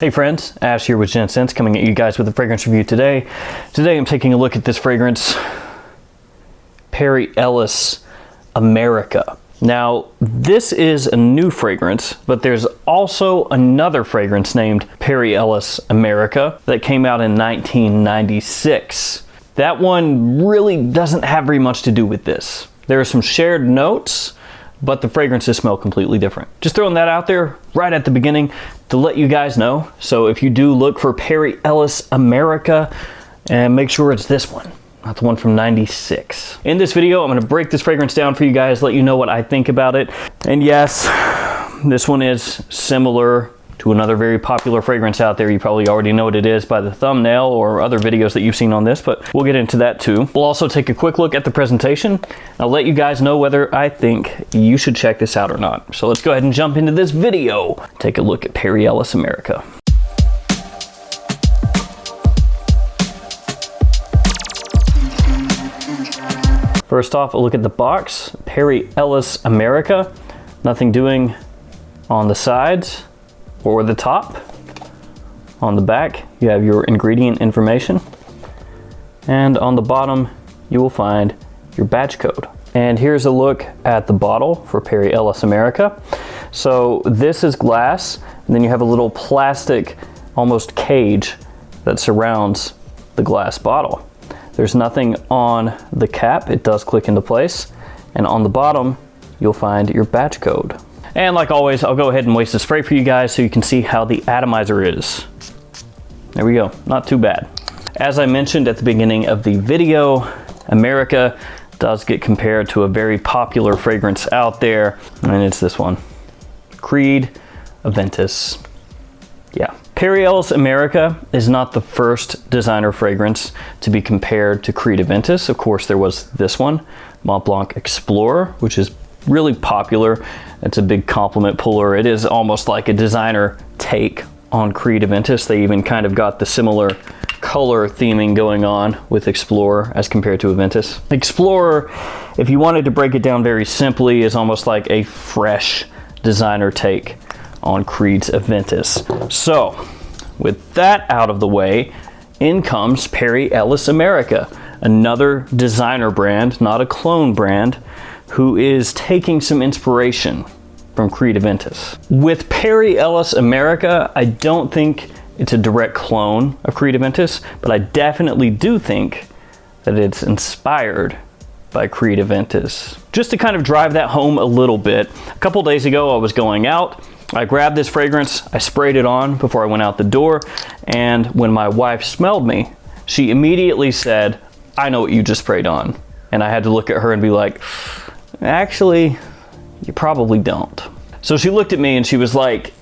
Hey friends, Ash here with Gents, coming at you guys with a fragrance review today. Today I'm taking a look at this fragrance, Perry Ellis America. Now, this is a new fragrance, but there's also another fragrance named Perry Ellis America that came out in 1996. That one really doesn't have very much to do with this. There are some shared notes, but the fragrances smell completely different. Just throwing that out there right at the beginning to let you guys know. So if you do look for Perry Ellis America, and make sure it's this one, not the one from 96. In this video, I'm gonna break this fragrance down for you guys, let you know what I think about it. And yes, this one is similar to another very popular fragrance out there. You probably already know what it is by the thumbnail or other videos that you've seen on this, but we'll get into that too. We'll also take a quick look at the presentation. I'll let you guys know whether I think you should check this out or not. So let's go ahead and jump into this video. Take a look at Perry Ellis America. First off, a look at the box. Perry Ellis America. Nothing doing on the sides or the top. On the back, you have your ingredient information. And on the bottom, you will find your batch code. And here's a look at the bottle for Perry Ellis America. So this is glass, and then you have a little plastic, almost cage that surrounds the glass bottle. There's nothing on the cap. It does click into place. And on the bottom, you'll find your batch code. And like always, I'll go ahead and waste the spray for you guys so you can see how the atomizer is. There we go, not too bad. As I mentioned at the beginning of the video, America does get compared to a very popular fragrance out there, and it's this one, Creed Aventus. Yeah. Perry Ellis America is not the first designer fragrance to be compared to Creed Aventus. Of course, there was this one, Mont Blanc Explorer, which is really popular. It's a big compliment puller. It is almost like a designer take on Creed Aventus. They even kind of got the similar color theming going on with Explorer as compared to Aventus. Explorer, if you wanted to break it down very simply, is almost like a fresh designer take on Creed's Aventus. So with that out of the way, in comes Perry Ellis America, another designer brand, not a clone brand, who is taking some inspiration from Creed Aventus. With Perry Ellis America, I don't think it's a direct clone of Creed Aventus, but I definitely do think that it's inspired by Creed Aventus. Just to kind of drive that home a little bit, a couple days ago I was going out, I grabbed this fragrance, I sprayed it on before I went out the door, and when my wife smelled me, she immediately said, "I know what you just sprayed on." And I had to look at her and be like, "Actually, you probably don't." So she looked at me and she was like,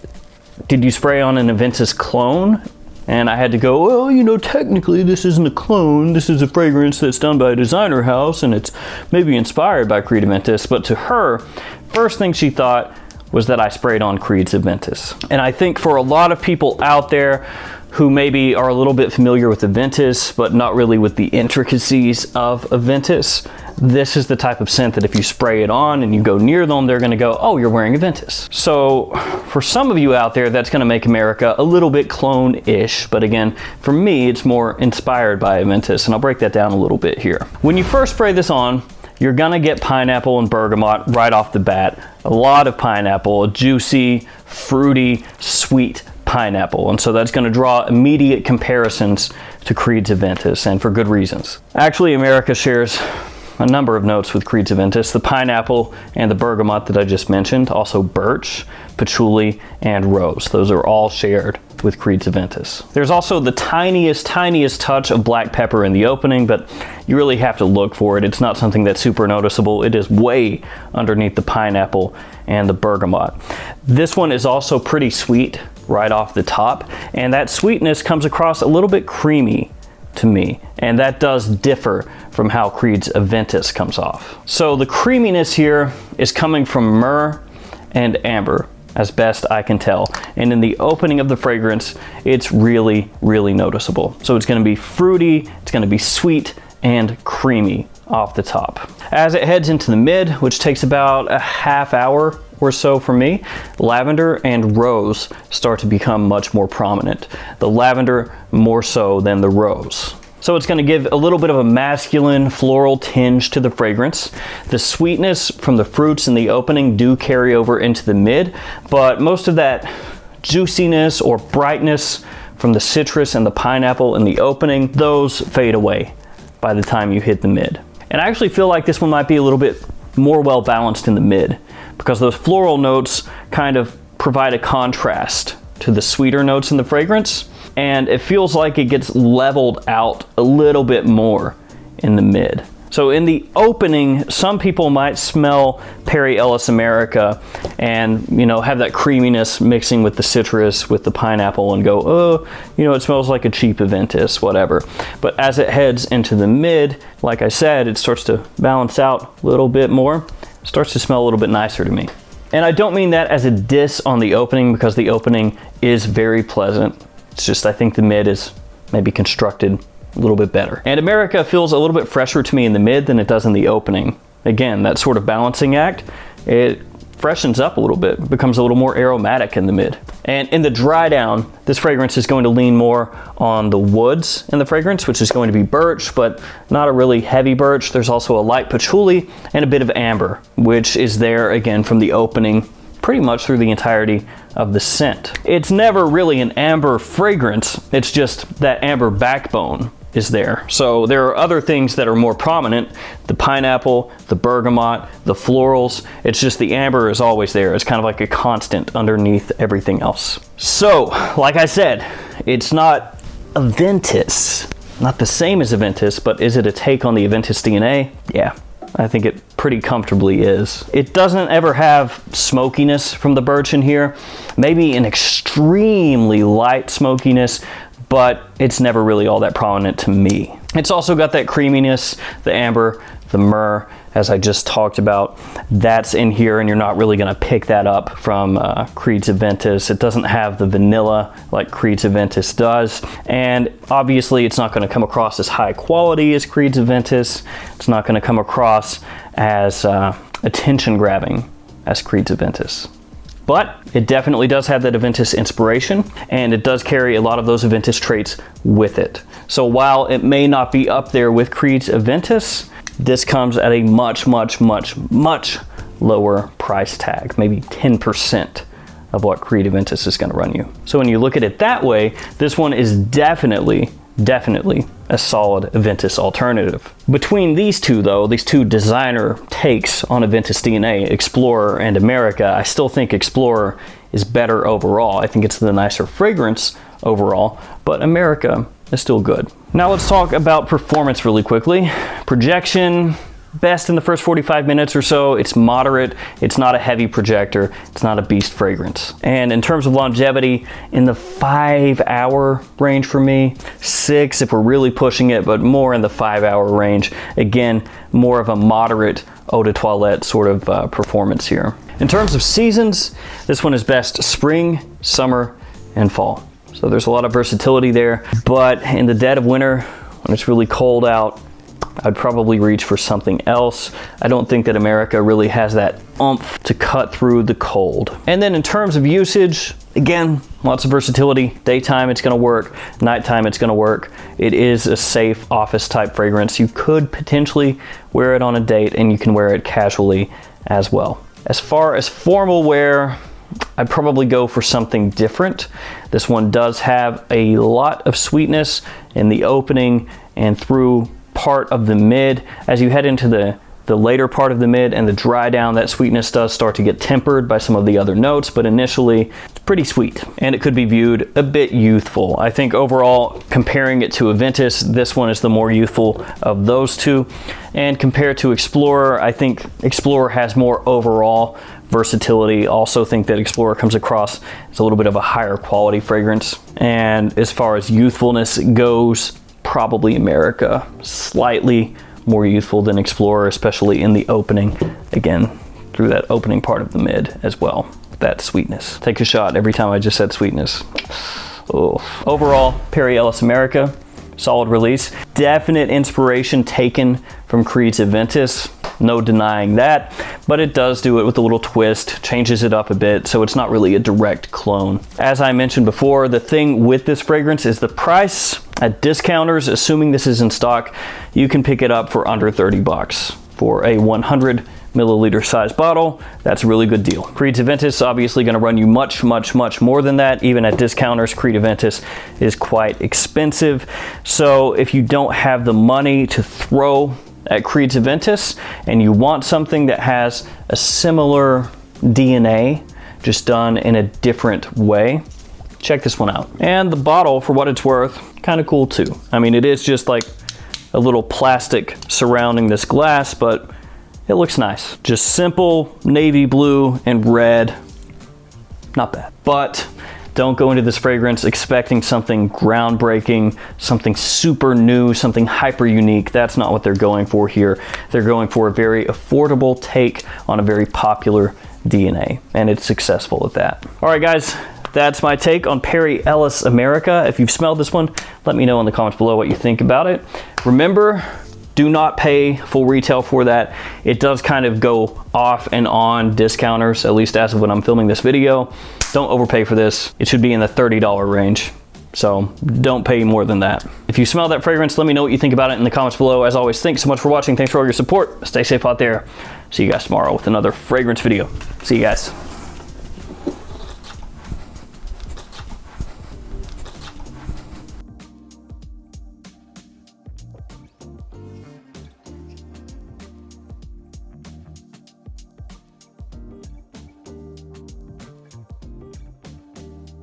"Did you spray on an Aventus clone?" And I had to go, "Well, you know, technically this isn't a clone. This is a fragrance that's done by a designer house and it's maybe inspired by Creed Aventus." But to her, first thing she thought was that I sprayed on Creed's Aventus. And I think for a lot of people out there who maybe are a little bit familiar with Aventus, but not really with the intricacies of Aventus, this is the type of scent that if you spray it on and you go near them, they're gonna go, "Oh, you're wearing Aventus." So for some of you out there, that's gonna make America a little bit clone-ish, but again, for me, it's more inspired by Aventus, and I'll break that down a little bit here. When you first spray this on, you're gonna get pineapple and bergamot right off the bat. A lot of pineapple, a juicy, fruity, sweet pineapple. And so that's gonna draw immediate comparisons to Creed's Aventus, and for good reasons. Actually, America shares a number of notes with Creed's Aventus, the pineapple and the bergamot that I just mentioned, also birch, patchouli, and rose. Those are all shared with Creed's Aventus. There's also the tiniest touch of black pepper in the opening, but you really have to look for it. It's not something that's super noticeable. It is way underneath the pineapple and the bergamot. This one is also pretty sweet right off the top, and that sweetness comes across a little bit creamy to me, and that does differ from how Creed's Aventus comes off. So the creaminess here is coming from myrrh and amber, as best I can tell. And in the opening of the fragrance, it's really, really noticeable. So it's gonna be fruity, it's gonna be sweet and creamy off the top. As it heads into the mid, which takes about a half hour or so for me, lavender and rose start to become much more prominent. The lavender more so than the rose. So it's going to give a little bit of a masculine floral tinge to the fragrance. The sweetness from the fruits in the opening do carry over into the mid, but most of that juiciness or brightness from the citrus and the pineapple in the opening, those fade away by the time you hit the mid. And I actually feel like this one might be a little bit more well balanced in the mid, because those floral notes kind of provide a contrast to the sweeter notes in the fragrance, and it feels like it gets leveled out a little bit more in the mid. So in the opening, some people might smell Perry Ellis America and, you know, have that creaminess mixing with the citrus, with the pineapple, and go, oh, you know, it smells like a cheap Aventus, whatever. But as it heads into the mid, like I said, it starts to balance out a little bit more, starts to smell a little bit nicer to me. And I don't mean that as a diss on the opening, because the opening is very pleasant. It's just, I think the mid is maybe constructed a little bit better. And America feels a little bit fresher to me in the mid than it does in the opening. Again, that sort of balancing act, it freshens up a little bit, becomes a little more aromatic in the mid. And in the dry down, this fragrance is going to lean more on the woods in the fragrance, which is going to be birch, but not a really heavy birch. There's also a light patchouli and a bit of amber, which is there again from the opening pretty much through the entirety of the scent. It's never really an amber fragrance, it's just that amber backbone is there. So there are other things that are more prominent, the pineapple, the bergamot, the florals. It's just the amber is always there. It's kind of like a constant underneath everything else. So, like I said, it's not Aventus, not the same as Aventus, but is it a take on the Aventus DNA? Yeah. I think it pretty comfortably is. It doesn't ever have smokiness from the birch in here. Maybe an extremely light smokiness, but it's never really all that prominent to me. It's also got that creaminess, the amber, the myrrh, as I just talked about. That's in here, and you're not really gonna pick that up from Creed's Aventus. It doesn't have the vanilla like Creed's Aventus does. And obviously it's not gonna come across as high quality as Creed's Aventus. It's not gonna come across as attention grabbing as Creed's Aventus. But it definitely does have that Aventus inspiration, and it does carry a lot of those Aventus traits with it. So while it may not be up there with Creed's Aventus, this comes at a much, much, much, much lower price tag, maybe 10% of what Creed Aventus is gonna run you. So when you look at it that way, this one is definitely a solid Aventus alternative. Between these two though, these two designer takes on Aventus DNA, Explorer and America, I still think Explorer is better overall. I think it's the nicer fragrance overall, but America is still good. Now let's talk about performance really quickly. Projection, best in the first 45 minutes or so. It's moderate, it's not a heavy projector, it's not a beast fragrance. And in terms of longevity, in the 5-hour range for me, 6 if we're really pushing it, but more in the 5-hour range. Again, more of a moderate eau de toilette sort of performance here. In terms of seasons, this one is best spring, summer, and fall. So there's a lot of versatility there, but in the dead of winter, when it's really cold out, I'd probably reach for something else. I don't think that America really has that oomph to cut through the cold. And then in terms of usage, again, lots of versatility. Daytime, it's gonna work. Nighttime, it's gonna work. It is a safe office type fragrance. You could potentially wear it on a date, and you can wear it casually as well. As far as formal wear, I'd probably go for something different. This one does have a lot of sweetness in the opening and through part of the mid. As you head into the later part of the mid and the dry down, that sweetness does start to get tempered by some of the other notes, but initially it's pretty sweet, and it could be viewed a bit youthful. I think overall, comparing it to Aventus, this one is the more youthful of those two. And compared to Explorer, I think Explorer has more overall versatility. Also think that Explorer comes across as a little bit of a higher quality fragrance. And as far as youthfulness goes, probably America, slightly more youthful than Explorer, especially in the opening. Again, through that opening part of the mid as well, that sweetness. Take a shot every time I just said sweetness. Oh. Overall, Perry Ellis America, solid release. Definite inspiration taken from Creed's Aventus, no denying that, but it does do it with a little twist, changes it up a bit, so it's not really a direct clone. As I mentioned before, the thing with this fragrance is the price. At discounters, assuming this is in stock, you can pick it up for under 30 bucks for a 100 milliliter size bottle. That's a really good deal. Creed's Aventus obviously going to run you much more than that. Even at discounters, Creed Aventus is quite expensive. So if you don't have the money to throw at Creed's Aventus and you want something that has a similar DNA, just done in a different way, check this one out. And the bottle, for what it's worth, kind of cool too. I mean, it is just like a little plastic surrounding this glass, but it looks nice. Just simple navy blue and red. Not bad. But don't go into this fragrance expecting something groundbreaking, something super new, something hyper unique. That's not what they're going for here. They're going for a very affordable take on a very popular DNA, and it's successful at that. All right, guys, that's my take on Perry Ellis America. If you've smelled this one, let me know in the comments below what you think about it. Remember, do not pay full retail for that. It does kind of go off and on discounters, at least as of when I'm filming this video. Don't overpay for this. It should be in the $30 range. So don't pay more than that. If you smell that fragrance, let me know what you think about it in the comments below. As always, thanks so much for watching. Thanks for all your support. Stay safe out there. See you guys tomorrow with another fragrance video. See you guys.